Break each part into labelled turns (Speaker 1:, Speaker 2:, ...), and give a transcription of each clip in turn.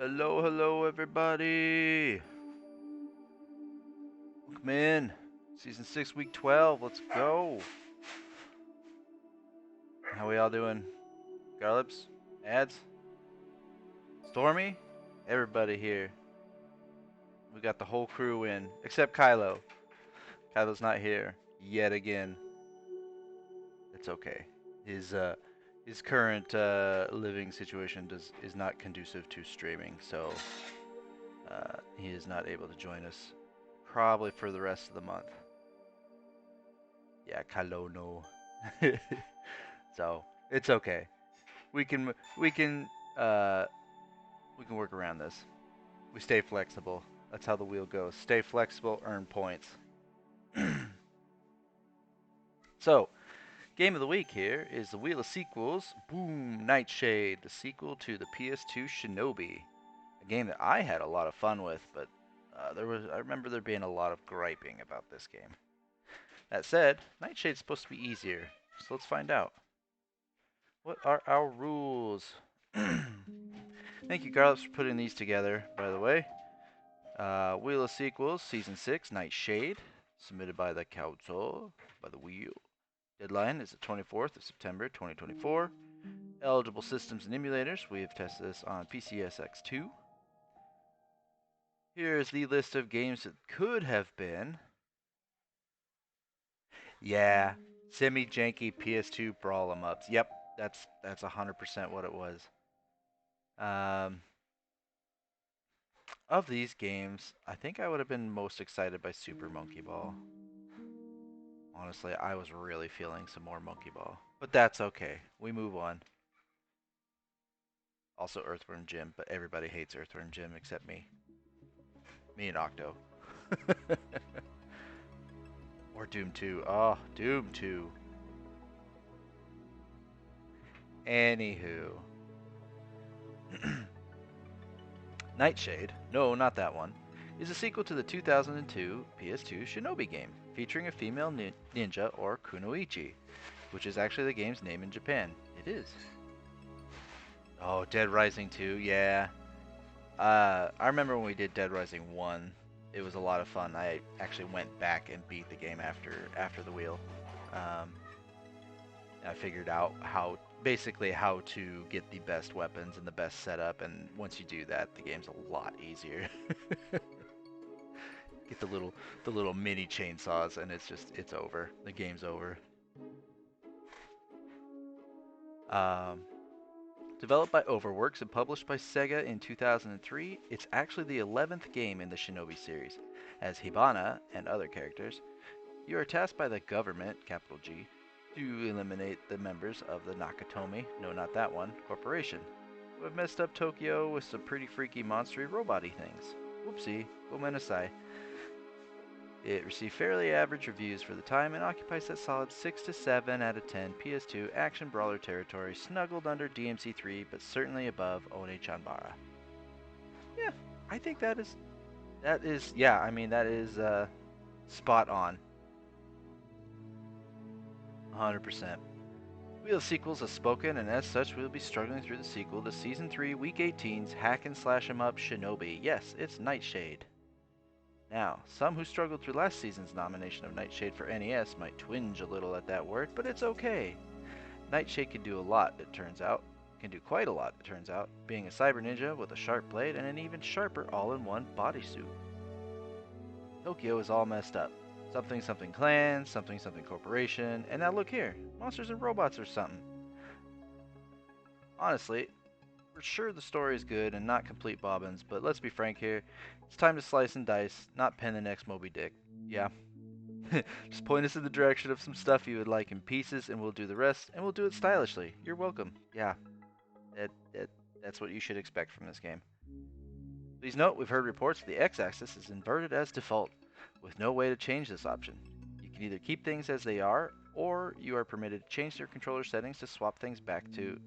Speaker 1: Hello, hello, everybody. Welcome in. Season 6, Week 12. Let's go. How we all doing? Garlips? Ads? Stormy? Everybody here. We got the whole crew in, except Kylo. Kylo's not here yet again. It's okay. His current living situation is not conducive to streaming, so he is not able to join us probably for the rest of the month. Yeah, Kylo no. So it's okay. We can we can uh we can work around this. We stay flexible. That's how the wheel goes. Stay flexible, earn points. So, game of the week here is the Wheel of Sequels. Boom, Nightshade, the sequel to the PS2 Shinobi, a game that I had a lot of fun with, but I remember there being a lot of griping about this game. That said, Nightshade's supposed to be easier, so let's find out. What are our rules? Thank you, Garlips, for putting these together, by the way. Wheel of Sequels, Season 6, Nightshade, submitted by the Council, by the Wheel. Deadline is the 24th of September, 2024. Eligible systems and emulators, we have tested this on PCSX2. Here's the list of games that could have been. Yeah, semi-janky PS2 brawl 'em ups. Yep, that's 100% what it was. Of these games, I think I would have been most excited by Super Monkey Ball. Honestly, I was really feeling some more Monkey Ball. But that's okay. We move on. Also Earthworm Jim, but everybody hates Earthworm Jim except me. Me and Octo. Or Doom 2. Oh, Doom 2. Anywho. Nightshade, no, not that one, is a sequel to the 2002 PS2 Shinobi game, featuring a female ninja or kunoichi, which is actually the game's name in Japan. It is. Oh, Dead Rising 2, yeah. I remember when we did Dead Rising 1. It was a lot of fun. I actually went back and beat the game after the wheel. I figured out basically how to get the best weapons and the best setup, and once you do that, the game's a lot easier. Get the little mini chainsaws, and it's over. The game's over. Um, Developed by Overworks and published by Sega in 2003, it's actually the 11th game in the Shinobi series. As Hibana and other characters, you are tasked by the government, capital G, to eliminate the members of the Nakatomi, no not that one, corporation, who have messed up Tokyo with some pretty freaky monstery robot-y things. Whoopsie, gomenasai. It received fairly average reviews for the time and occupies that solid 6 to 7 out of 10 PS2 action brawler territory, snuggled under DMC3, but certainly above One Chanbara. Yeah, I think that is yeah, I mean that is spot on. 100%. Wheel sequels are spoken, and as such, we'll be struggling through the sequel to Season 3, Week 18's Hack and Slash 'em Up Shinobi. Yes, it's Nightshade. Now, some who struggled through last season's nomination of Nightshade for NES might twinge a little at that word, but it's okay. Nightshade can do a lot, it turns out. Can do quite a lot, it turns out, being a cyber ninja with a sharp blade and an even sharper all-in-one bodysuit. Tokyo is all messed up. Something something clan, something something corporation, and now look here, monsters and robots or something. Honestly, we're sure the story is good and not complete bobbins, but let's be frank here. It's time to slice and dice, not pen the next Moby Dick. Yeah. Just point us in the direction of some stuff you would like in pieces, and we'll do the rest, and we'll do it stylishly. You're welcome. Yeah. That's what you should expect from this game. Please note, we've heard reports the x-axis is inverted as default, with no way to change this option. You can either keep things as they are, or you are permitted to change your controller settings to swap things back to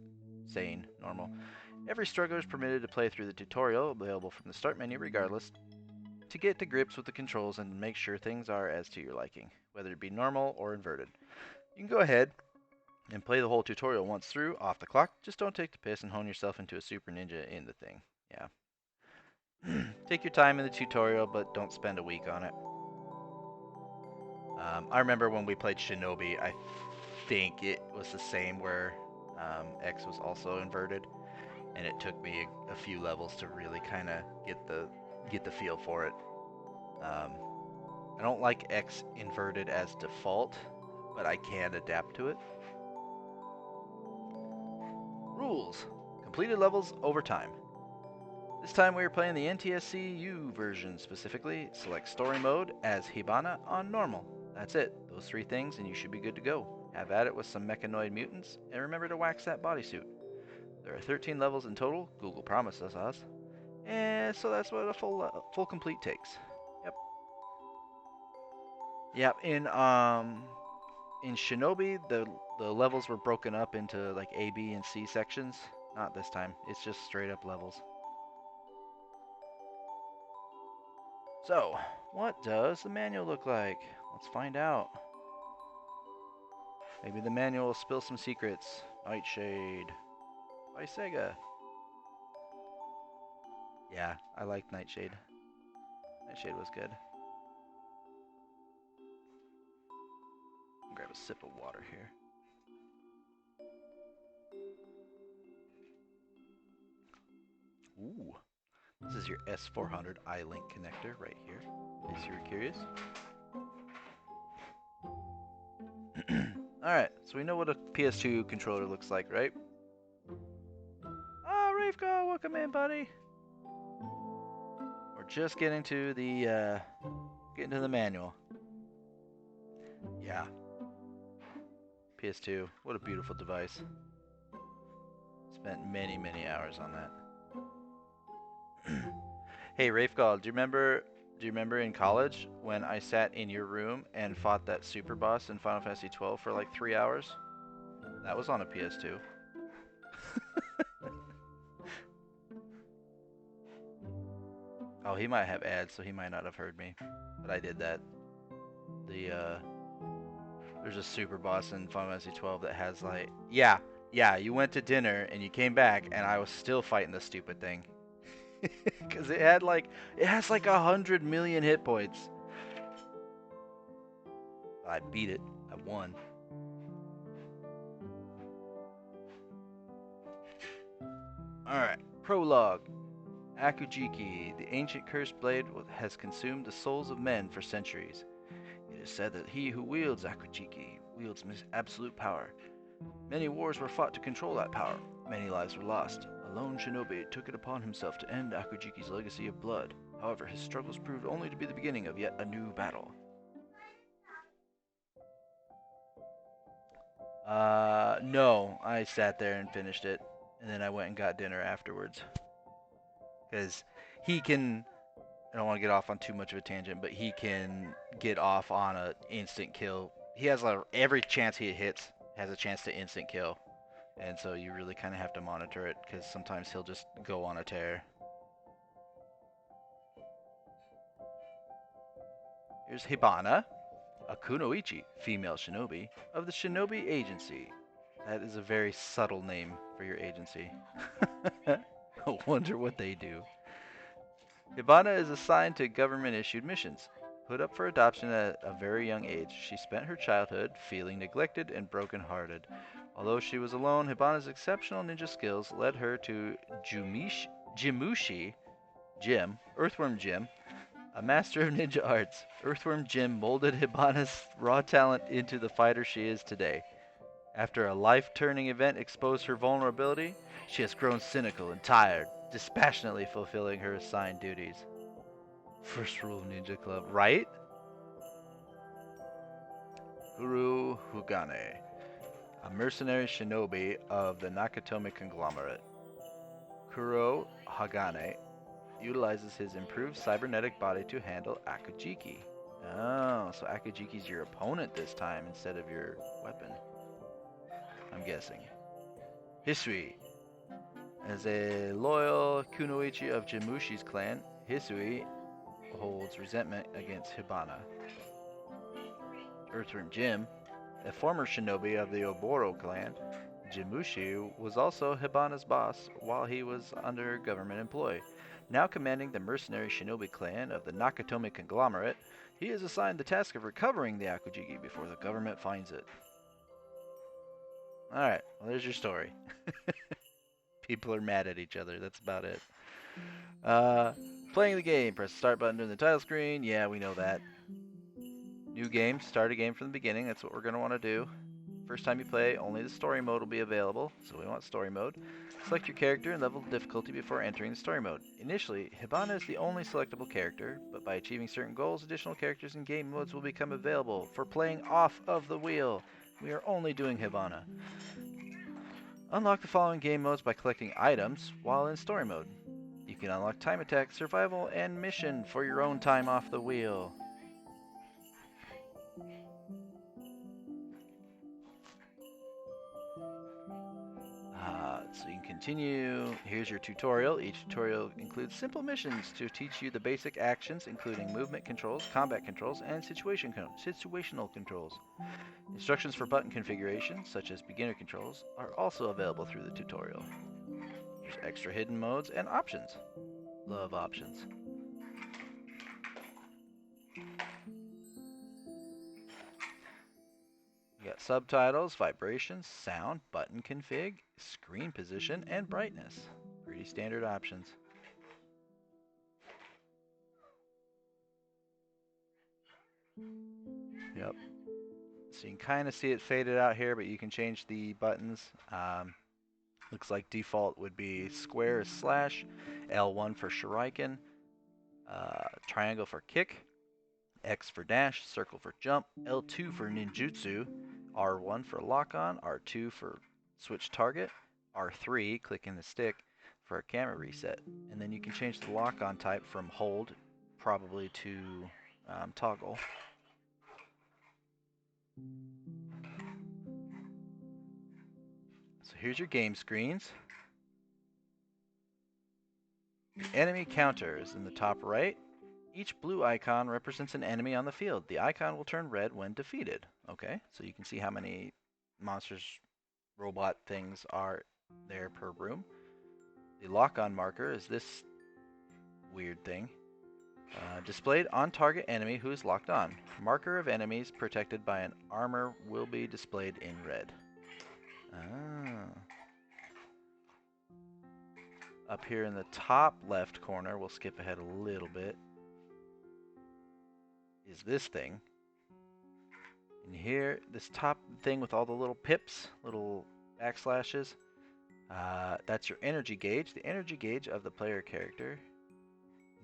Speaker 1: sane, normal. Every struggler is permitted to play through the tutorial, available from the start menu regardless, to get to grips with the controls and make sure things are as to your liking, whether it be normal or inverted. You can go ahead and play the whole tutorial once through, off the clock. Just don't take the piss and hone yourself into a super ninja in the thing. Yeah. Take your time in the tutorial, but don't spend a week on it. I remember when we played Shinobi, I think it was the same where X was also inverted, and it took me a few levels to really kind of get the feel for it. Um, I don't like X inverted as default, but I can adapt to it. Rules. Completed levels over time. This time we are playing the NTSC-U version specifically. Select story mode as Hibana on normal. That's it. Those 3 things and you should be good to go. Have at it with some mechanoid mutants, and remember to wax that bodysuit. There are 13 levels in total, Google promises us. And so that's what a full complete takes. Yep. Yep, in Shinobi the levels were broken up into like A, B, and C sections. Not this time. It's just straight up levels. So, what does the manual look like? Let's find out. Maybe the manual will spill some secrets. Nightshade by Sega. Yeah, I like Nightshade. Nightshade was good. Grab a sip of water here. Ooh, this is your S400 iLink connector right here, in case you were curious. Alright, so we know what a PS2 controller looks like, right? Ah, Rafeko, welcome in, buddy. We're just getting to the manual. Yeah. PS2, what a beautiful device. Spent many, many hours on that. Hey, Rafeko, do you remember in college when I sat in your room and fought that super boss in Final Fantasy 12 for like 3 hours? That was on a PS2. Oh, he might have ads, so he might not have heard me. But I did that. There's a super boss in Final Fantasy 12 that has like, yeah, you went to dinner and you came back and I was still fighting the stupid thing. Because it has like 100 million hit points. I beat it. I won. Alright, prologue. Akujiki, the ancient cursed blade, has consumed the souls of men for centuries. It is said that he who wields Akujiki wields absolute power. Many wars were fought to control that power. Many lives were lost. A lone shinobi took it upon himself to end Akujiki's legacy of blood. However, his struggles proved only to be the beginning of yet a new battle. No. I sat there and finished it, and then I went and got dinner afterwards. Because he can, I don't want to get off on too much of a tangent, but he can get off on an instant kill. He has every chance he hits has a chance to instant kill. And so you really kind of have to monitor it, because sometimes he'll just go on a tear. Here's Hibana, a kunoichi, female shinobi, of the Shinobi Agency. That is a very subtle name for your agency. I wonder what they do. Hibana is assigned to government-issued missions. Put up for adoption at a very young age, she spent her childhood feeling neglected and broken-hearted. Although she was alone, Hibana's exceptional ninja skills led her to Jimushi Jim, Earthworm Jim, a master of ninja arts. Earthworm Jim molded Hibana's raw talent into the fighter she is today. After a life-turning event exposed her vulnerability, she has grown cynical and tired, dispassionately fulfilling her assigned duties. First rule of Ninja Club, right? Guru Hugane, a mercenary shinobi of the Nakatomi conglomerate. Kuro Hagane utilizes his improved cybernetic body to handle Akujiki. Oh, so Akujiki's your opponent this time instead of your weapon. I'm guessing. Hisui. As a loyal kunoichi of Jimushi's clan, Hisui holds resentment against Hibana. Earthworm Jim, a former shinobi of the Oboro clan, Jimushi was also Hibana's boss while he was under government employ. Now commanding the mercenary shinobi clan of the Nakatomi conglomerate, he is assigned the task of recovering the Akujigi before the government finds it. Alright, well, there's your story. People are mad at each other, that's about it. Playing the game, press the start button during the title screen. Yeah, we know that. New game, start a game from the beginning, that's what we're going to want to do. First time you play, only the story mode will be available, so we want story mode. Select your character and level of difficulty before entering the story mode. Initially, Hibana is the only selectable character, but by achieving certain goals, additional characters and game modes will become available for playing off of the wheel. We are only doing Hibana. Unlock the following game modes by collecting items while in story mode. You can unlock time attack, survival, and mission for your own time off the wheel. So you can continue. Here's your tutorial. Each tutorial includes simple missions to teach you the basic actions, including movement controls, combat controls, and situational controls. Instructions for button configuration, such as beginner controls, are also available through the tutorial. There's extra hidden modes and options. Love options. You got subtitles, vibrations, sound, button config, screen position, and brightness. Pretty standard options. Yep. So you can kind of see it faded out here, but you can change the buttons. Looks like default would be square is slash, L1 for shuriken, triangle for kick, X for dash, circle for jump, L2 for ninjutsu, R1 for lock on, R2 for switch target, R3, clicking the stick, for a camera reset. And then you can change the lock on type from hold, probably to toggle. So here's your game screens. Your enemy counter is in the top right. Each blue icon represents an enemy on the field. The icon will turn red when defeated. Okay, so you can see how many monsters, robot things are there per room. The lock-on marker is this weird thing. Displayed on target enemy who is locked on. Marker of enemies protected by an armor will be displayed in red. Up here in the top left corner, we'll skip ahead a little bit, is this thing. And here, this top thing with all the little pips, little backslashes, that's your energy gauge, the energy gauge of the player character.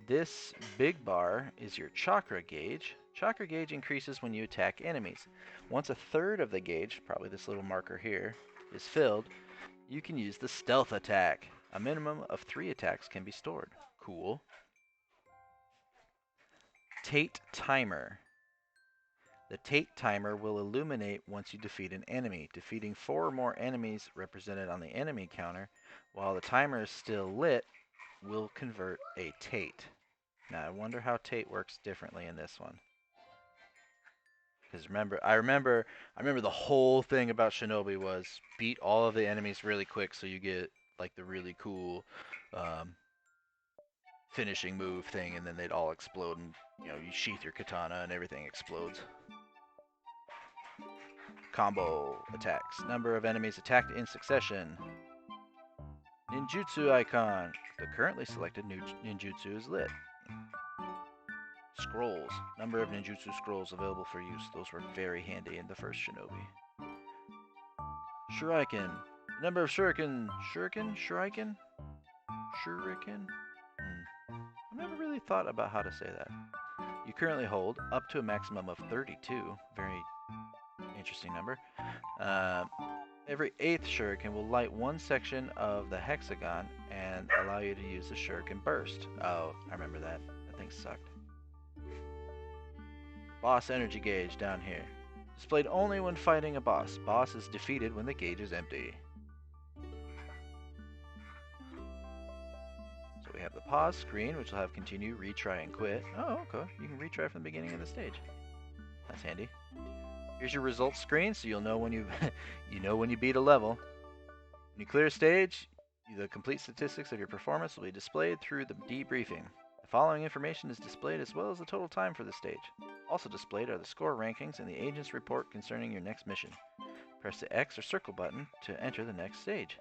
Speaker 1: This big bar is your chakra gauge. Chakra gauge increases when you attack enemies. Once a third of the gauge, probably this little marker here, is filled, you can use the stealth attack. A minimum of 3 attacks can be stored. Cool. Tate timer. The Tate timer will illuminate once you defeat an enemy. Defeating 4 or more enemies represented on the enemy counter while the timer is still lit will convert a Tate. Now I wonder how Tate works differently in this one. Because I remember the whole thing about Shinobi was beat all of the enemies really quick so you get like the really cool finishing move thing, and then they'd all explode, and you sheath your katana and everything explodes. Combo attacks. Number of enemies attacked in succession. Ninjutsu icon. The currently selected ninjutsu is lit. Scrolls. Number of ninjutsu scrolls available for use. Those were very handy in the first Shinobi. Shuriken. Number of shuriken. Shuriken? I've never really thought about how to say that. You currently hold up to a maximum of 32. Very interesting number. Every 8th shuriken will light one section of the hexagon and allow you to use the shuriken burst. Oh, I remember that. That thing sucked. Boss energy gauge down here. Displayed only when fighting a boss. Boss is defeated when the gauge is empty. So we have the pause screen, which will have continue, retry, and quit. Oh, okay. You can retry from the beginning of the stage. That's handy. Here's your results screen, so you'll know when you when you beat a level. When you clear a stage, the complete statistics of your performance will be displayed through the debriefing. The following information is displayed as well as the total time for the stage. Also displayed are the score rankings and the agent's report concerning your next mission. Press the X or circle button to enter the next stage.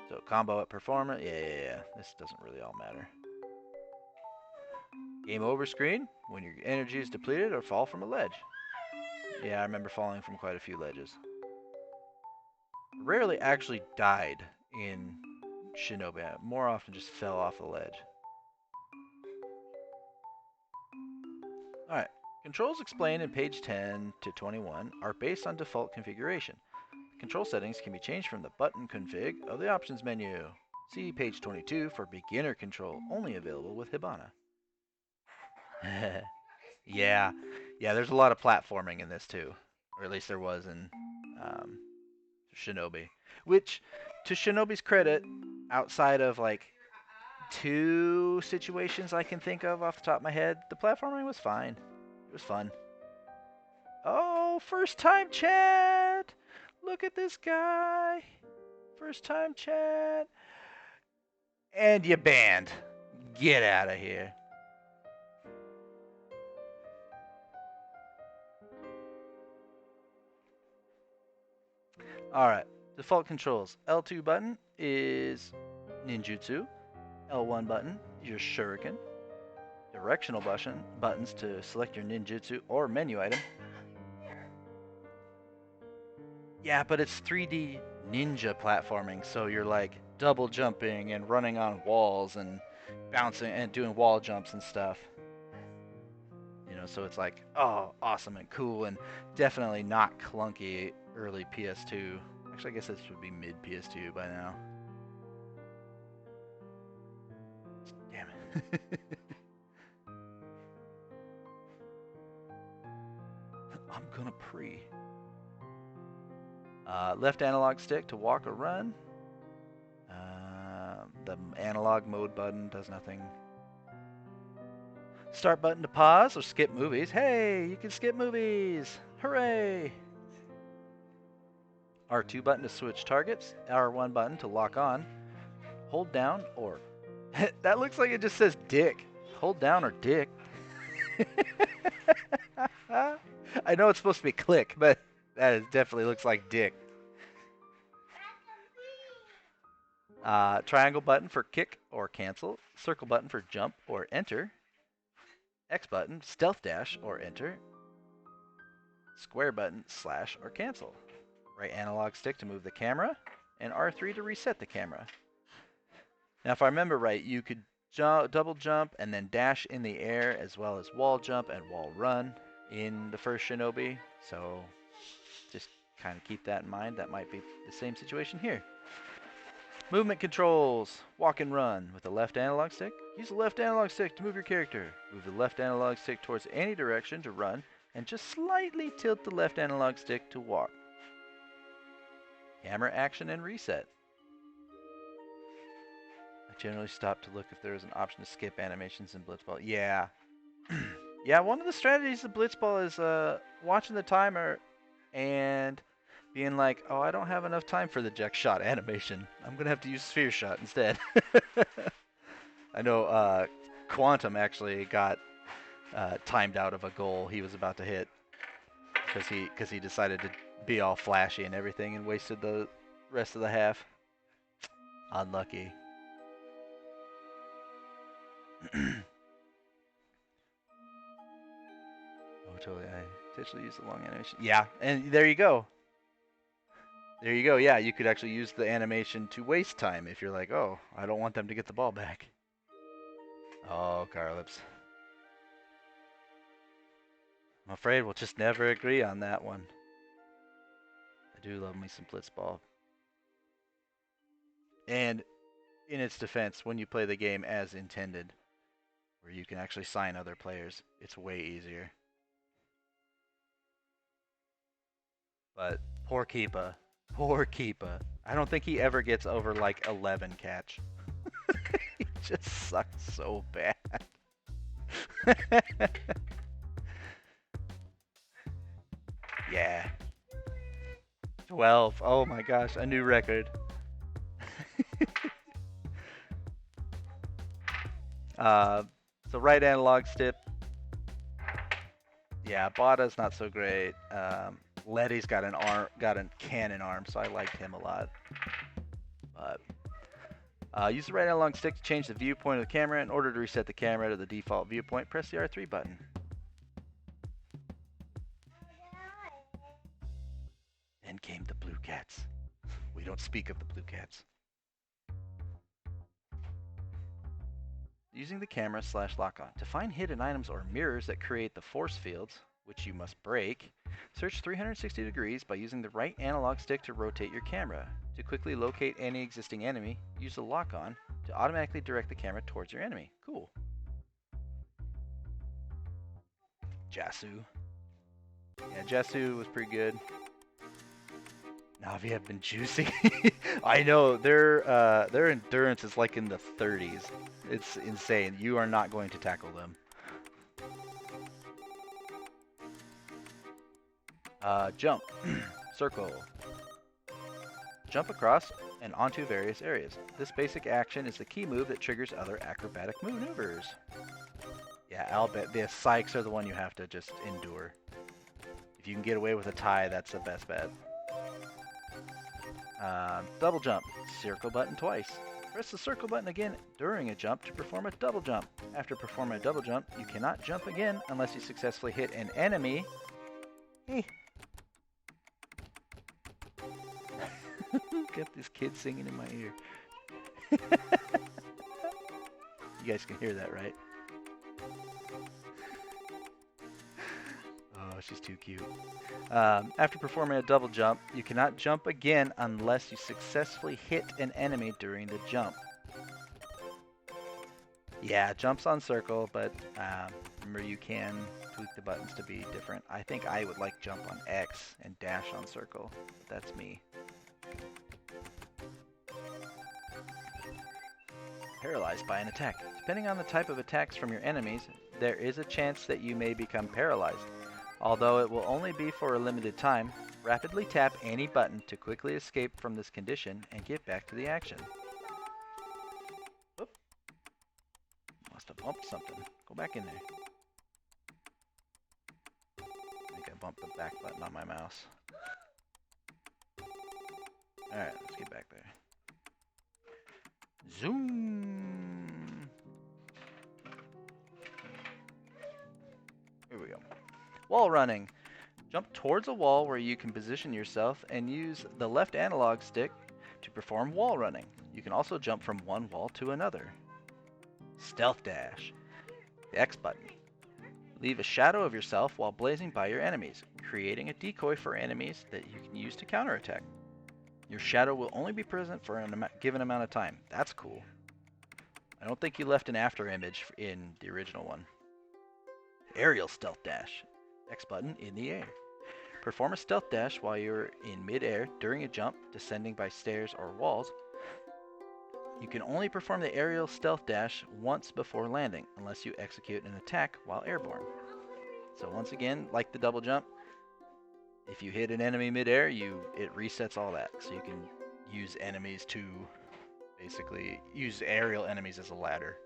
Speaker 1: So combo at performance, yeah. This doesn't really all matter. Game over screen, when your energy is depleted or fall from a ledge. Yeah, I remember falling from quite a few ledges. Rarely actually died in Shinobi. I more often just fell off a ledge. Alright, controls explained in page 10 to 21 are based on default configuration. Control settings can be changed from the button config of the options menu. See page 22 for beginner control, only available with Hibana. Yeah, there's a lot of platforming in this too. Or at least there was in Shinobi. Which, to Shinobi's credit, outside of like 2 situations I can think of off the top of my head, the platforming was fine. It was fun. Oh, first time chat! Look at this guy! First time chat! And you banned. Get out of here. Alright, default controls. L2 button is ninjutsu. L1 button is your shuriken. Directional buttons to select your ninjutsu or menu item. Yeah, but it's 3D ninja platforming, so you're like double jumping and running on walls and bouncing and doing wall jumps and stuff. You know, so it's like, oh, awesome and cool and definitely not clunky early PS2. Actually, I guess this would be mid PS2 by now. Damn it. I'm gonna pre. Left analog stick to walk or run. The analog mode button does nothing. Start button to pause or skip movies. Hey, you can skip movies. Hooray! R2 button to switch targets. R1 button to lock on. Hold down or... That looks like it just says dick. Hold down or dick. I know it's supposed to be click, but that definitely looks like dick. Triangle button for kick or cancel. Circle button for jump or enter. X button, stealth dash or enter. Square button, slash or cancel. Right analog stick to move the camera. And R3 to reset the camera. Now if I remember right, you could double jump and then dash in the air as well as wall jump and wall run in the first Shinobi. So just kind of keep that in mind. That might be the same situation here. Movement controls. Walk and run with the left analog stick. Use the left analog stick to move your character. Move the left analog stick towards any direction to run, and just slightly tilt the left analog stick to walk. Camera action and reset. I generally stop to look if there is an option to skip animations in Blitzball. Yeah. Yeah, one of the strategies of Blitzball is watching the timer and being like, oh, I don't have enough time for the Jack shot animation. I'm going to have to use sphere shot instead. I know Quantum actually got timed out of a goal he was about to hit because he decided to be all flashy and everything and wasted the rest of the half. Unlucky. Oh, totally. I intentionally use the long animation. Yeah, and there you go. There you go. Yeah, you could actually use the animation to waste time if you're like, oh, I don't want them to get the ball back. Oh, Carlips. I'm afraid we'll just never agree on that one. I do love me some Blitzball. And in its defense, when you play the game as intended, where you can actually sign other players, it's way easier. But poor Keepa. Poor Keepa. I don't think he ever gets over like 11 catch. He just sucks so bad. 12. Oh my gosh, a new record. So right analog stick. Yeah, Bada's not so great. Letty's got a cannon arm, so I liked him a lot. But use the right analog stick to change the viewpoint of the camera. In order to reset the camera to the default viewpoint, press the R3 button. Then came the blue cats. We don't speak of the blue cats. Using the camera / lock on. To find hidden items or mirrors that create the force fields, which you must break, search 360 degrees by using the right analog stick to rotate your camera. To quickly locate any existing enemy, use the lock on to automatically direct the camera towards your enemy. Cool. Jasu. Yeah, Jasu was pretty good. Navi have been juicing. I know, their endurance is like in the 30s. It's insane. You are not going to tackle them. Jump. Circle. Jump across and onto various areas. This basic action is the key move that triggers other acrobatic maneuvers. Yeah, I'll bet the Sykes are the one you have to just endure. If you can get away with a tie, that's the best bet. Double jump. Circle button twice. Press the circle button again during a jump to perform a double jump. After performing a double jump, you cannot jump again unless you successfully hit an enemy. Hey. Got this kid singing in my ear. You guys can hear that, right? Oh, she's too cute. After performing a double jump, you cannot jump again unless you successfully hit an enemy during the jump. Yeah, jumps on circle, but remember you can tweak the buttons to be different. I think I would like jump on X and dash on circle, but that's me. Paralyzed by an attack. Depending on the type of attacks from your enemies, there is a chance that you may become paralyzed. Although it will only be for a limited time, rapidly tap any button to quickly escape from this condition and get back to the action. Whoop. Must have bumped something. Go back in there. I think I bumped the back button on my mouse. Alright, let's get back there. Zoom! Here we go. Wall running. Jump towards a wall where you can position yourself and use the left analog stick to perform wall running. You can also jump from one wall to another. Stealth dash. The X button. Leave a shadow of yourself while blazing by your enemies, creating a decoy for enemies that you can use to counterattack. Your shadow will only be present for a given amount of time. That's cool. I don't think you left an after image in the original one. Aerial stealth dash. X button in the air. Perform a stealth dash while you're in mid-air during a jump, descending by stairs or walls. You can only perform the aerial stealth dash once before landing, unless you execute an attack while airborne. So once again, like the double jump, if you hit an enemy mid-air, it resets all that. So you can use enemies to basically use aerial enemies as a ladder.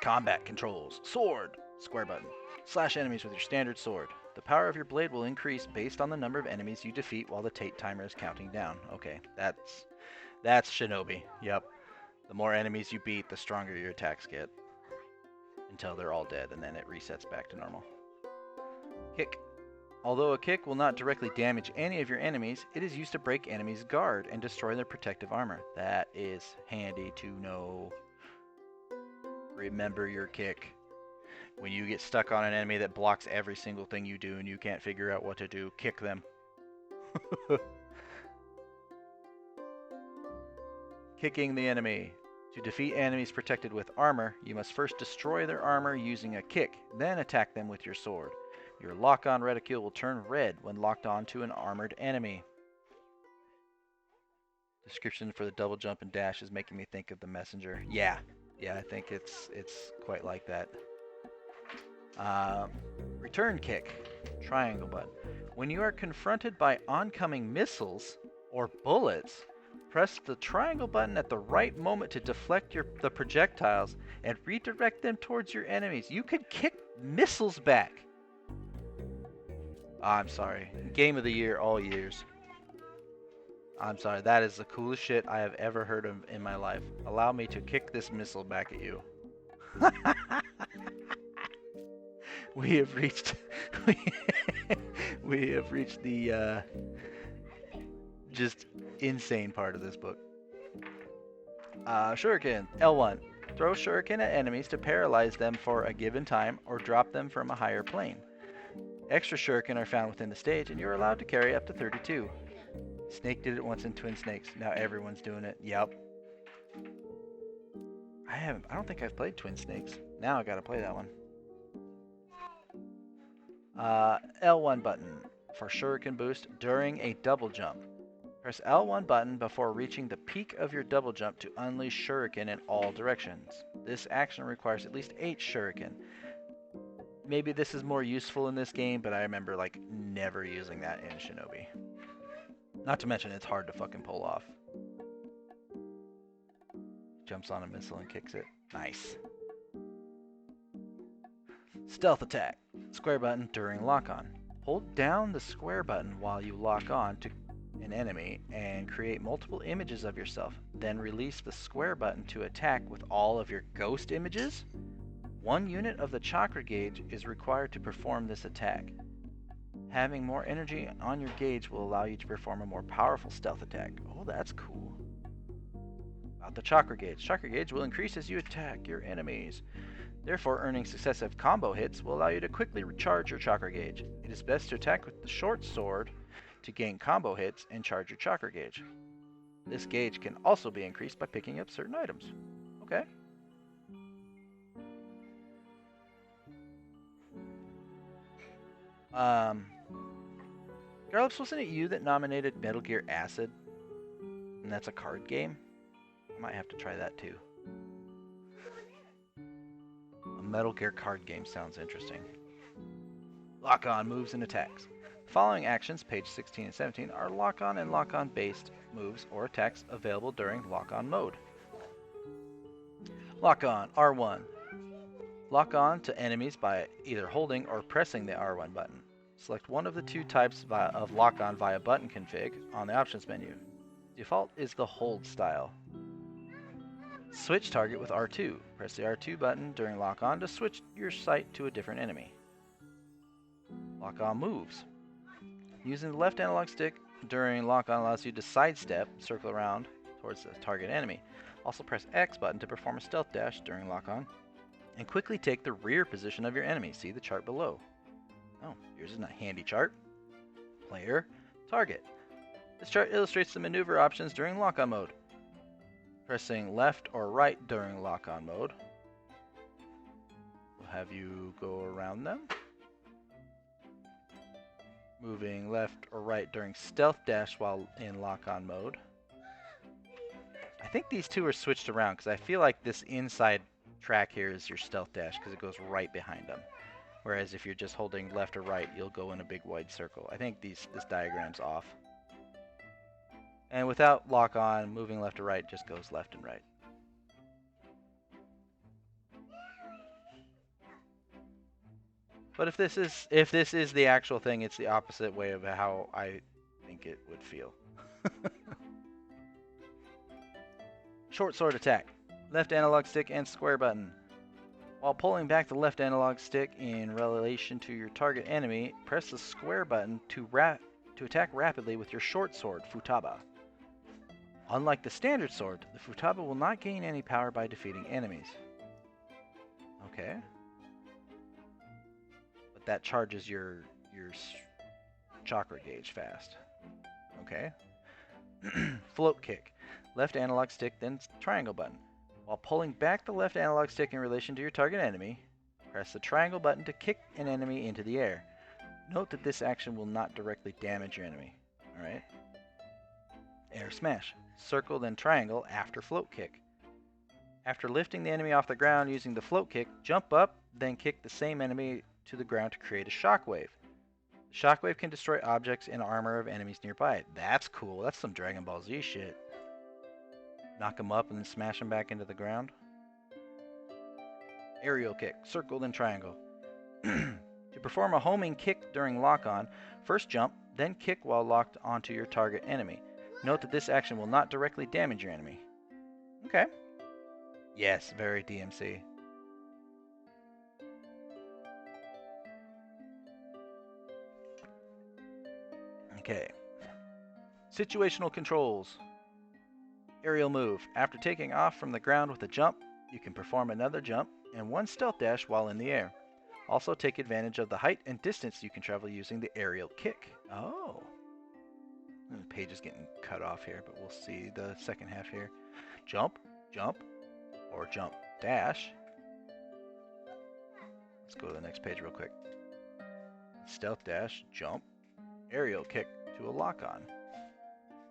Speaker 1: Combat controls. Sword. Square button. Slash enemies with your standard sword. The power of your blade will increase based on the number of enemies you defeat while the Tate timer is counting down. Okay, that's Shinobi. Yep. The more enemies you beat, the stronger your attacks get. Until they're all dead, and then it resets back to normal. Kick. Although a kick will not directly damage any of your enemies, it is used to break enemies' guard and destroy their protective armor. That is handy to know. Remember your kick. When you get stuck on an enemy that blocks every single thing you do and you can't figure out what to do, kick them. Kicking the enemy. To defeat enemies protected with armor, you must first destroy their armor using a kick, then attack them with your sword. Your lock-on reticule will turn red when locked on to an armored enemy. Description for the double jump and dash is making me think of the messenger. Yeah, I think it's quite like that. Return kick. Triangle button. When you are confronted by oncoming missiles or bullets, Press the triangle button at the right moment to deflect the projectiles and redirect them towards your enemies. You can kick missiles back. I'm sorry. Game of the year all years. I'm sorry. That is the coolest shit I have ever heard of in my life. Allow me to kick this missile back at you. We have reached we have reached the just insane part of this book. Shuriken. L1. Throw shuriken at enemies to paralyze them for a given time or drop them from a higher plane. Extra shuriken are found within the stage, and you're allowed to carry up to 32. Snake did it once in Twin Snakes. Now everyone's doing it. Yep. I don't think I've played Twin Snakes. Now I gotta play that one. L1 button for shuriken boost during a double jump. Press L1 button before reaching the peak of your double jump to unleash shuriken in all directions. This action requires at least 8 shuriken. Maybe this is more useful in this game, but I remember like never using that in Shinobi. Not to mention it's hard to fucking pull off. Jumps on a missile and kicks it. Nice. Stealth attack. Square button during lock-on. Hold down the square button while you lock on to an enemy and create multiple images of yourself. Then release the square button to attack with all of your ghost images. 1 unit of the chakra gauge is required to perform this attack. Having more energy on your gauge will allow you to perform a more powerful stealth attack. Oh, that's cool. About the chakra gauge. Chakra gauge will increase as you attack your enemies. Therefore, earning successive combo hits will allow you to quickly recharge your chakra gauge. It is best to attack with the short sword to gain combo hits and charge your chakra gauge. This gauge can also be increased by picking up certain items. Okay. Garlips, wasn't it you that nominated Metal Gear Acid? And that's a card game? I might have to try that too. A Metal Gear card game sounds interesting. Lock-on moves and attacks. The following actions, page 16 and 17, are lock-on and lock-on based moves or attacks available during lock-on mode. Lock-on, R1. Lock on to enemies by either holding or pressing the R1 button. Select one of the 2 types of lock-on via button config on the options menu. Default is the hold style. Switch target with R2. Press the R2 button during lock-on to switch your sight to a different enemy. Lock-on moves. Using the left analog stick during lock-on allows you to sidestep, circle around towards the target enemy. Also press X button to perform a stealth dash during lock-on. And quickly take the rear position of your enemy. See the chart below. Oh, here's a handy chart. Player, target. This chart illustrates the maneuver options during lock-on mode. Pressing left or right during lock-on mode will have you go around them. Moving left or right during stealth dash while in lock-on mode. I think these 2 are switched around because I feel like this inside track here is your stealth dash because it goes right behind them. Whereas if you're just holding left or right, you'll go in a big wide circle. I think this diagram's off. And without lock on, moving left or right just goes left and right. But if this is the actual thing, it's the opposite way of how I think it would feel. Short sword attack. Left analog stick and square button. While pulling back the left analog stick in relation to your target enemy, press the square button to attack rapidly with your short sword, Futaba. Unlike the standard sword, the Futaba will not gain any power by defeating enemies. Okay. But that charges your chakra gauge fast. Okay. Float kick. Left analog stick, then triangle button. While pulling back the left analog stick in relation to your target enemy, press the triangle button to kick an enemy into the air. Note that this action will not directly damage your enemy. Alright? Air smash. Circle then triangle after float kick. After lifting the enemy off the ground using the float kick, jump up, then kick the same enemy to the ground to create a shockwave. The shockwave can destroy objects and armor of enemies nearby. That's cool. That's some Dragon Ball Z shit. Knock them up and then smash them back into the ground. Aerial kick, circle then triangle. To perform a homing kick during lock-on, first jump, then kick while locked onto your target enemy. Note that this action will not directly damage your enemy. Okay. Yes, very DMC. Okay. Situational controls. Aerial move. After taking off from the ground with a jump, you can perform another jump and one stealth dash while in the air. Also take advantage of the height and distance you can travel using the aerial kick. Oh. The page is getting cut off here, but we'll see the second half here. Jump, jump, or jump dash. Let's go to the next page real quick. Stealth dash, jump, aerial kick to a lock-on.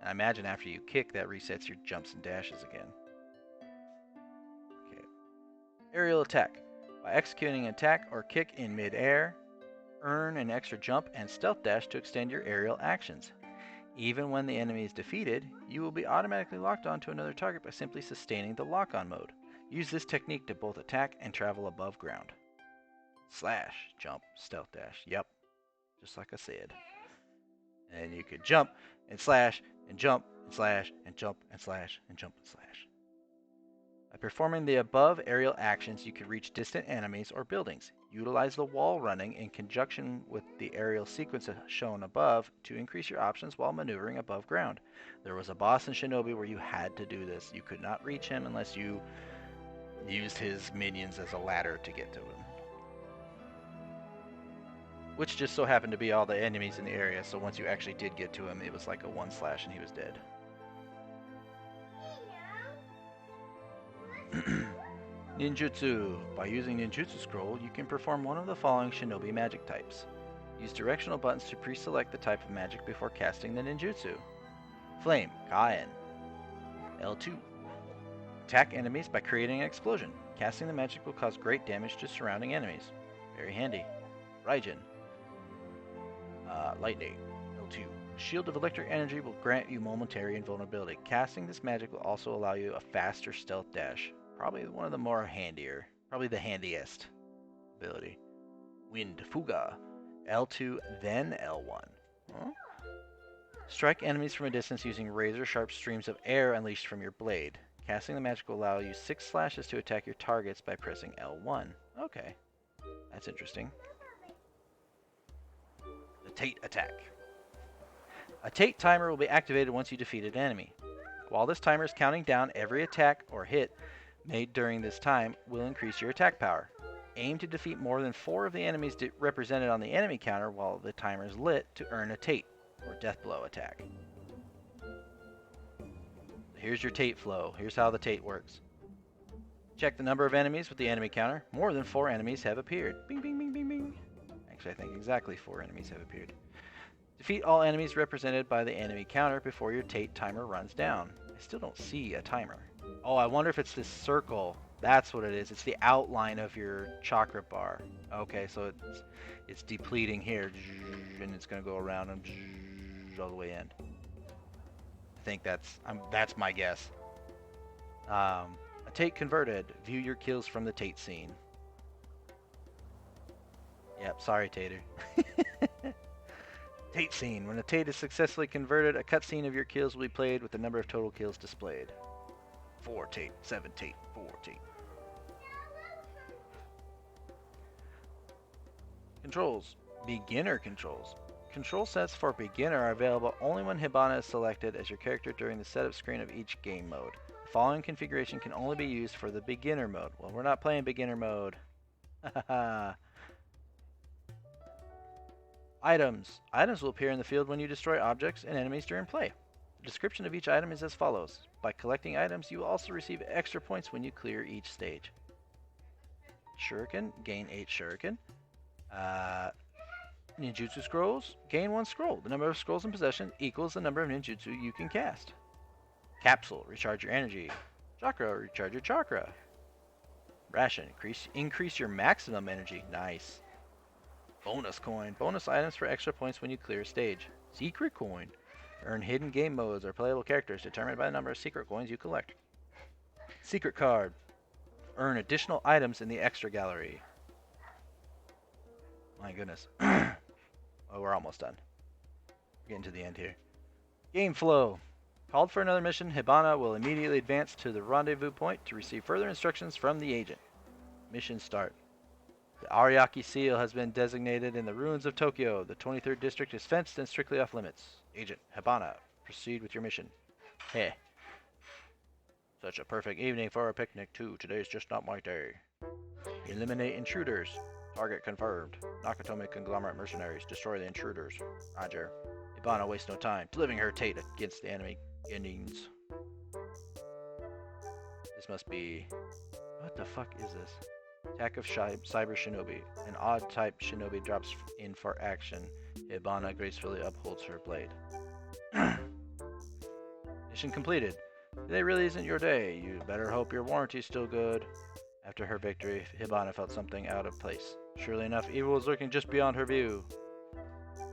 Speaker 1: I imagine after you kick, that resets your jumps and dashes again. Okay. Aerial attack. By executing an attack or kick in mid-air, earn an extra jump and stealth dash to extend your aerial actions. Even when the enemy is defeated, you will be automatically locked onto another target by simply sustaining the lock-on mode. Use this technique to both attack and travel above ground. Slash, jump, stealth dash. Yep, just like I said. And you could jump and slash and jump and slash and jump and slash and jump and slash. By performing the above aerial actions, you can reach distant enemies or buildings. Utilize the wall running in conjunction with the aerial sequence shown above to increase your options while maneuvering above ground. There was a boss in Shinobi where you had to do this. You could not reach him unless you used his minions as a ladder to get to him. Which just so happened to be all the enemies in the area, so once you actually did get to him, it was like a one slash and he was dead. Ninjutsu. By using Ninjutsu Scroll, you can perform one of the following Shinobi magic types. Use directional buttons to pre-select the type of magic before casting the ninjutsu. Flame, Kaen. L2. Attack enemies by creating an explosion. Casting the magic will cause great damage to surrounding enemies. Very handy. Raijin. Lightning. L2. Shield of electric energy will grant you momentary invulnerability. Casting this magic will also allow you a faster stealth dash. Probably one of the more handier. Probably the handiest ability. Wind. Fuga. L2, then L1. Huh? Strike enemies from a distance using razor-sharp streams of air unleashed from your blade. Casting the magic will allow you 6 slashes to attack your targets by pressing L1. Okay. That's interesting. The Tate attack. A Tate timer will be activated once you defeat an enemy. While this timer is counting down, every attack or hit made during this time will increase your attack power. Aim to defeat more than 4 of the enemies represented on the enemy counter while the timer is lit to earn a Tate, or Death Blow attack. Here's your Tate flow. Here's how the Tate works. Check the number of enemies with the enemy counter. More than 4 enemies have appeared. Bing, bing, bing, bing, bing. Actually, I think exactly 4 enemies have appeared. Defeat all enemies represented by the enemy counter before your Tate timer runs down. I still don't see a timer. Oh, I wonder if it's this circle. That's what it is. It's the outline of your chakra bar. Okay, so it's depleting here, and it's going to go around and all the way in. I think that's my guess. A Tate converted. View your kills from the Tate scene. Yep, sorry, Tater. Tate scene. When a Tate is successfully converted, a cutscene of your kills will be played with the number of total kills displayed. 4 Tate, 7 Tate, 4 Tate. Controls. Beginner controls. Control sets for beginner are available only when Hibana is selected as your character during the setup screen of each game mode. The following configuration can only be used for the beginner mode. Well, we're not playing beginner mode. Items. Items will appear in the field when you destroy objects and enemies during play. The description of each item is as follows. By collecting items, you will also receive extra points when you clear each stage. Shuriken. Gain 8 Shuriken. Ninjutsu scrolls. Gain 1 scroll. The number of scrolls in possession equals the number of ninjutsu you can cast. Capsule. Recharge your energy. Chakra. Recharge your chakra. Ration. Increase your maximum energy. Nice. Bonus coin. Bonus items for extra points when you clear a stage. Secret coin. Earn hidden game modes or playable characters determined by the number of secret coins you collect. Secret card. Earn additional items in the extra gallery. My goodness. Oh, we're almost done. We're getting to the end here. Game flow. Called for another mission, Hibana will immediately advance to the rendezvous point to receive further instructions from the agent. Mission start. The Ariake Seal has been designated in the ruins of Tokyo. The 23rd district is fenced and strictly off limits. Agent Hibana, proceed with your mission. Heh. Such a perfect evening for a picnic, too. Today's just not my day. Eliminate intruders. Target confirmed. Nakatomi conglomerate mercenaries. Destroy the intruders. Roger. Hibana wastes no time, delivering her Tate against the enemy Indians. This must be... What the fuck is this? Attack of Cyber Shinobi. An odd type shinobi drops in for action. Hibana gracefully upholds her blade. Mission completed. Today really isn't your day. You better hope your warranty's still good. After her victory, Hibana felt something out of place. Surely enough, evil was lurking just beyond her view.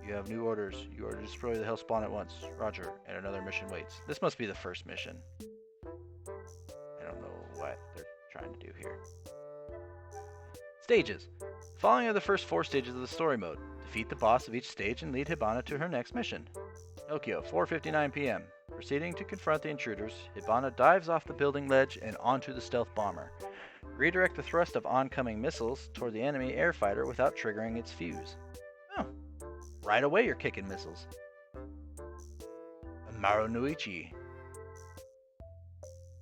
Speaker 1: You have new orders. You are to destroy the Hellspawn at once. Roger. And another mission waits. This must be the first mission. I don't know what they're trying to do here. Stages. The following are the first 4 stages of the story mode. Defeat the boss of each stage and lead Hibana to her next mission. Tokyo, 4:59 p.m. Proceeding to confront the intruders, Hibana dives off the building ledge and onto the stealth bomber. Redirect the thrust of oncoming missiles toward the enemy air fighter without triggering its fuse. Oh, right away you're kicking missiles. Marunuichi.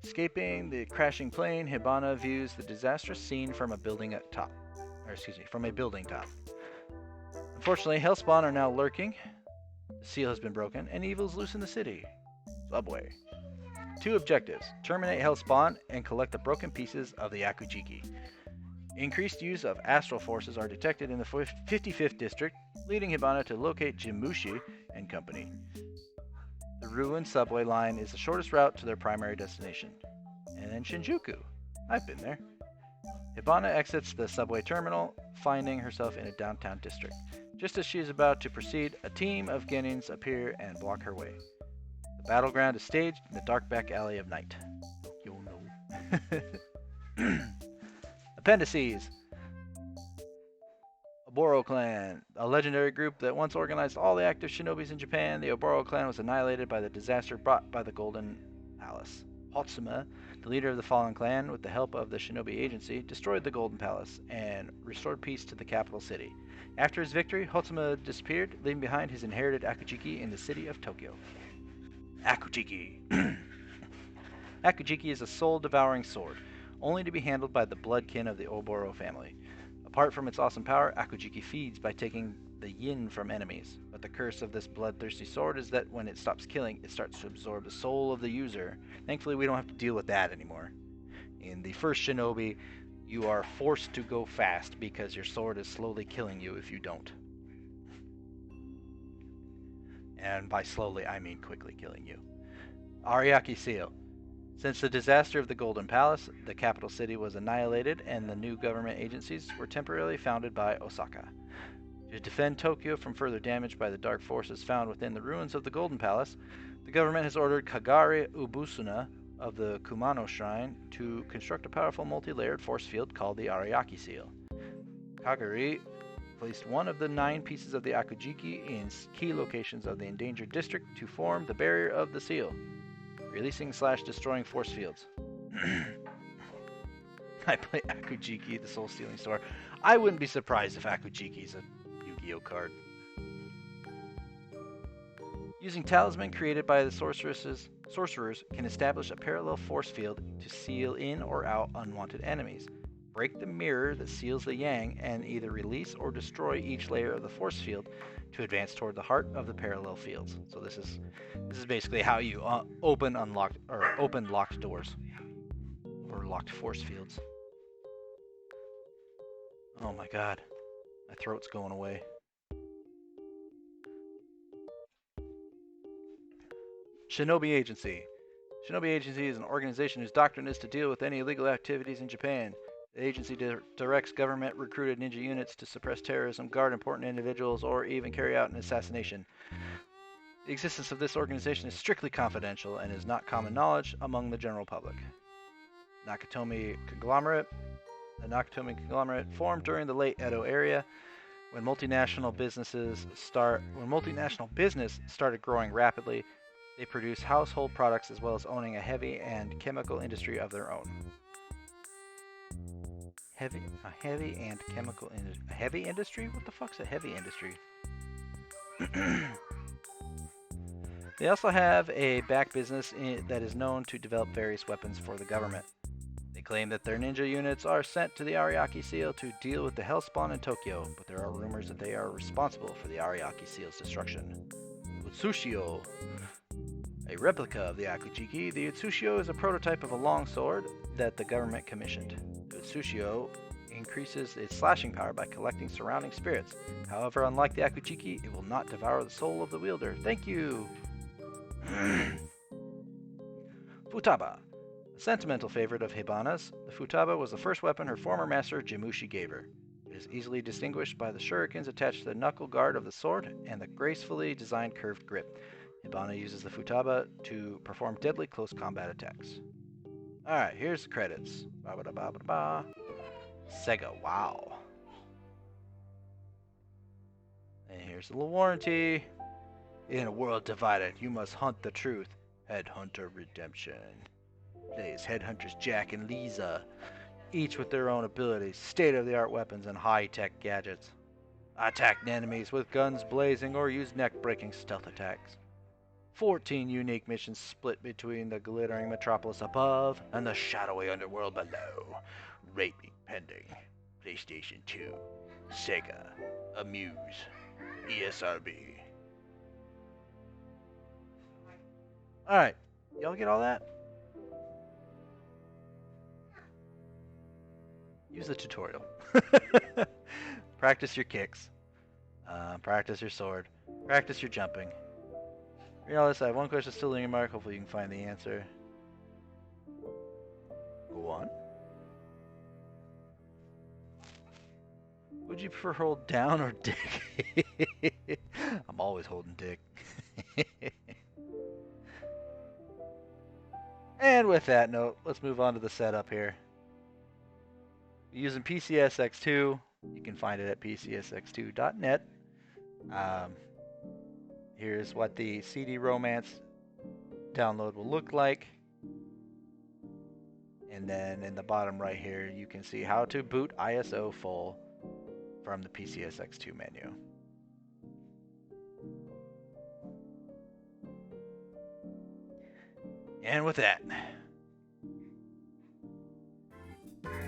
Speaker 1: Escaping the crashing plane, Hibana views the disastrous scene from a building top. Unfortunately, Hellspawn are now lurking. The seal has been broken, and evil is loose in the city. Subway. 2 objectives. Terminate Hellspawn and collect the broken pieces of the Akujiki. Increased use of astral forces are detected in the 55th district, leading Hibana to locate Jimushi and company. The ruined subway line is the shortest route to their primary destination. And then Shinjuku. I've been there. Hibana exits the subway terminal, finding herself in a downtown district. Just as she is about to proceed, a team of Genins appear and block her way. The battleground is staged in the dark back alley of night. You'll know. Appendices. Oboro Clan, a legendary group that once organized all the active shinobis in Japan. The Oboro Clan was annihilated by the disaster brought by the Golden Palace. Hotsuma, the leader of the fallen clan, with the help of the Shinobi Agency, destroyed the Golden Palace and restored peace to the capital city. After his victory, Hotsuma disappeared, leaving behind his inherited Akujiki in the city of Tokyo. Akujiki. Akujiki is a soul-devouring sword, only to be handled by the bloodkin of the Oboro family. Apart from its awesome power, Akujiki feeds by taking the yin from enemies. But the curse of this bloodthirsty sword is that when it stops killing, it starts to absorb the soul of the user. Thankfully, we don't have to deal with that anymore. In the first Shinobi, you are forced to go fast because your sword is slowly killing you if you don't. And by slowly, I mean quickly killing you. Ariake Seal. Since the disaster of the Golden Palace, the capital city was annihilated and the new government agencies were temporarily founded by Osaka. To defend Tokyo from further damage by the dark forces found within the ruins of the Golden Palace, the government has ordered Kagari Ubusuna of the Kumano Shrine to construct a powerful multi-layered force field called the Ariake Seal. Kagari placed one of the 9 pieces of the Akujiki in key locations of the endangered district to form the barrier of the seal, releasing/destroying force fields. I play Akujiki, the soul-stealing sword. I wouldn't be surprised if Akujiki's a Yu-Gi-Oh card. Using talisman created by the sorcerers can establish a parallel force field to seal in or out unwanted enemies. Break the mirror that seals the yang and either release or destroy each layer of the force field to advance toward the heart of the parallel fields. So this is basically how you open locked doors or locked force fields. Oh my god, my throat's going away. Shinobi Agency. Shinobi Agency is an organization whose doctrine is to deal with any illegal activities in Japan. The agency directs government-recruited ninja units to suppress terrorism, guard important individuals, or even carry out an assassination. The existence of this organization is strictly confidential and is not common knowledge among the general public. Nakatomi conglomerate. The Nakatomi conglomerate formed during the late Edo era when multinational business started growing rapidly. They produce household products as well as owning a heavy and chemical industry of their own. A heavy industry? What the fuck's a heavy industry? They also have a back business that is known to develop various weapons for the government. They claim that their ninja units are sent to the Ariake Seal to deal with the Hellspawn in Tokyo, but there are rumors that they are responsible for the Ariake Seal's destruction. Utsushio. A replica of the Akujiki, the Utsushio is a prototype of a long sword that the government commissioned. The Utsushio increases its slashing power by collecting surrounding spirits. However, unlike the Akujiki, it will not devour the soul of the wielder. Thank you! Futaba. A sentimental favorite of Hibana's, the Futaba was the first weapon her former master Jimushi gave her. It is easily distinguished by the shurikens attached to the knuckle guard of the sword and the gracefully designed curved grip. Hibana uses the Futaba to perform deadly close combat attacks. Alright, here's the credits. Sega, wow. And here's the little warranty. In a world divided, you must hunt the truth. Headhunter Redemption. Plays Headhunters Jack and Lisa, each with their own abilities, state-of-the-art weapons, and high-tech gadgets. Attack enemies with guns blazing or use neck-breaking stealth attacks. 14 unique missions split between the glittering metropolis above and the shadowy underworld below. Rating pending. PlayStation 2, Sega, Amuse, ESRB. Alright, y'all get all that? Use the tutorial. Practice your kicks. Practice your sword. Practice your jumping. Read all this. I have one question still in your mark. Hopefully you can find the answer. Go on. Would you prefer hold down or dick? I'm always holding dick. And with that note, let's move on to the setup here. Using PCSX2, you can find it at pcsx2.net. Here's what the CD Romance download will look like. And then in the bottom right here, you can see how to boot ISO full from the PCSX2 menu. And with that,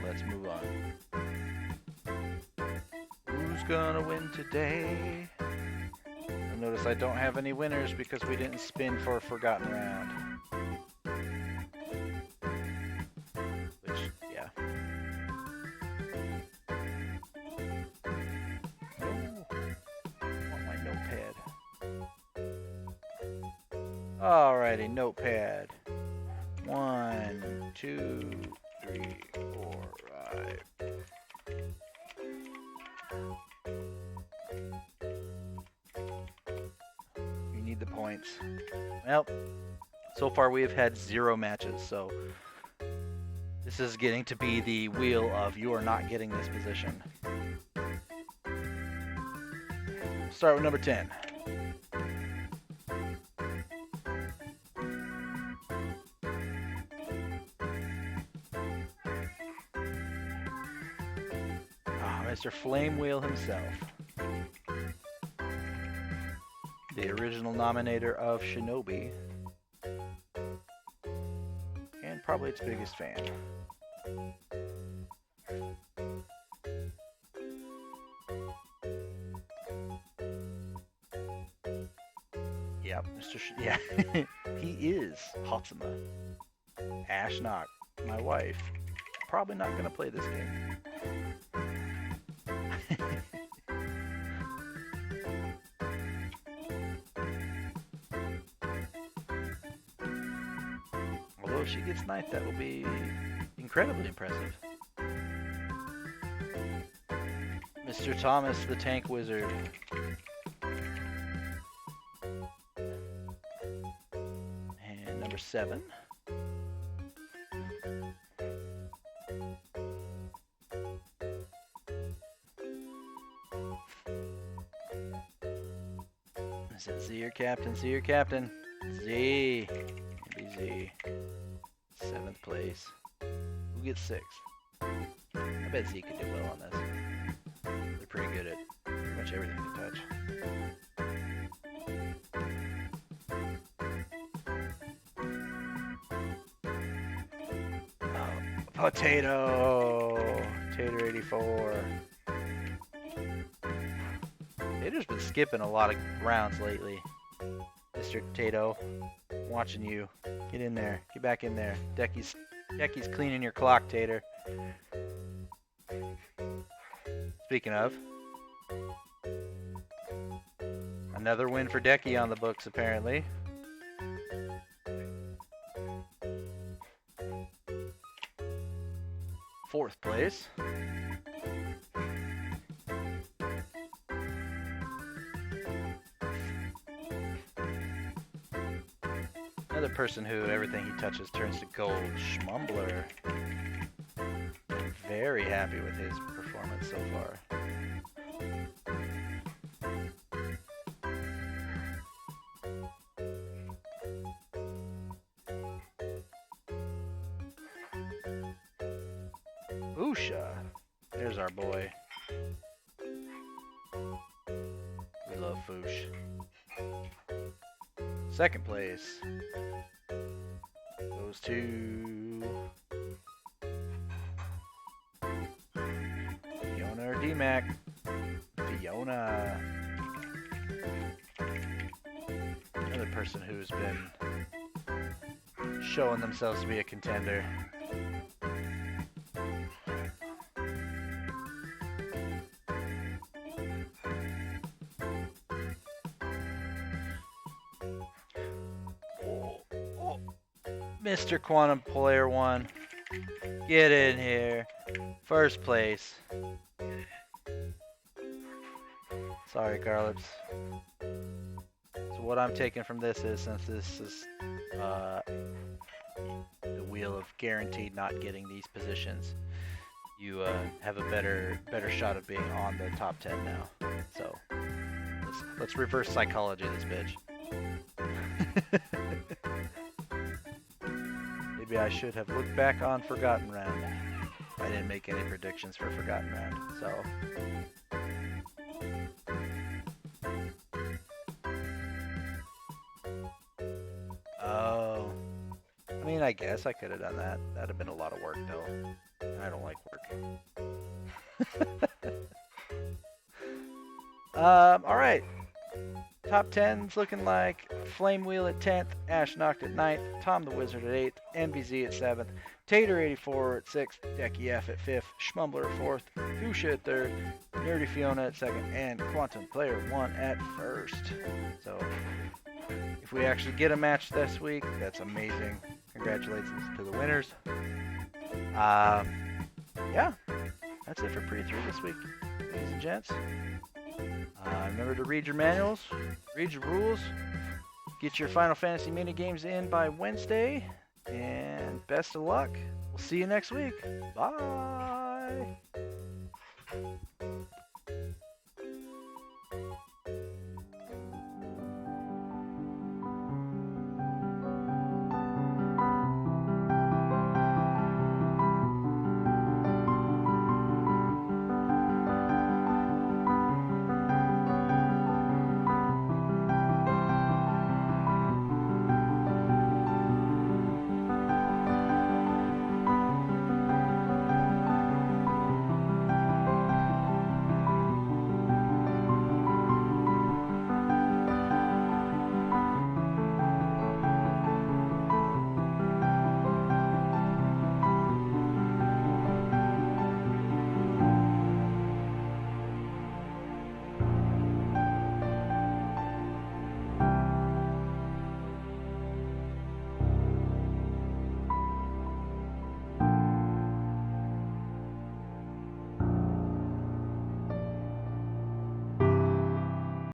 Speaker 1: let's move on. Who's gonna win today? You'll notice I don't have any winners because we didn't spin for a forgotten round. Which, yeah. I want my notepad. Alrighty, notepad. 1, 2, 3, 4, 5. You need the points. Well, so far we have had 0 matches, so this is getting to be the wheel of you are not getting this position. Start with number 10. Mr. Flame Wheel himself. The original nominator of Shinobi. And probably its biggest fan. Yep, yeah, he is Hatsuma. Ash Knock, my wife. Probably not gonna play this game. Although if she gets 9th, that will be incredibly impressive. Mr. Thomas the Tank Wizard. And number 7. Is it Z or Captain? Z or Captain? Z. Maybe Z. 7th place. Who gets 6th? I bet Z could do well on this. They're pretty good at pretty much everything they touch. Oh, potato! Tater 84. Tater's been skipping a lot of rounds lately. Mr. Tato, watching you. Get in there. Get back in there. Decky's cleaning your clock, Tater. Speaking of, another win for Decky on the books, apparently. Fourth place. Another person who everything he touches turns to gold. Schmumbler. Very happy with his performance so far. Oosha. There's our boy. We love Foosh. Second place goes to Fiona or D-Mac. Fiona. Another person who's been showing themselves to be a contender. Mr. Quantum Player 1, get in here. First place. Sorry, Carlips. So what I'm taking from this is, since this is the wheel of guaranteed not getting these positions, you have a better shot of being on the top 10 now. So let's reverse psychology this bitch. Maybe I should have looked back on Forgotten Round. I didn't make any predictions for Forgotten Round, so. Oh. I mean, I guess I could have done that. That'd have been a lot of work, though. And I don't like work. Alright. Top 10's looking like Flame Wheel at 10th, Ash Knocked at 9th, Tom the Wizard at 8th, MVZ at 7th, Tater 84 at 6th, Decky F at 5th, Schmumbler at 4th, Fuchsia at 3rd, Nerdy Fiona at 2nd, and Quantum Player 1 at 1st. So, if we actually get a match this week, that's amazing. Congratulations to the winners. Yeah, that's it for Pre-3 this week, ladies and gents. Remember to read your manuals, read your rules, get your Final Fantasy mini games in by Wednesday, and best of luck. We'll see you next week. Bye.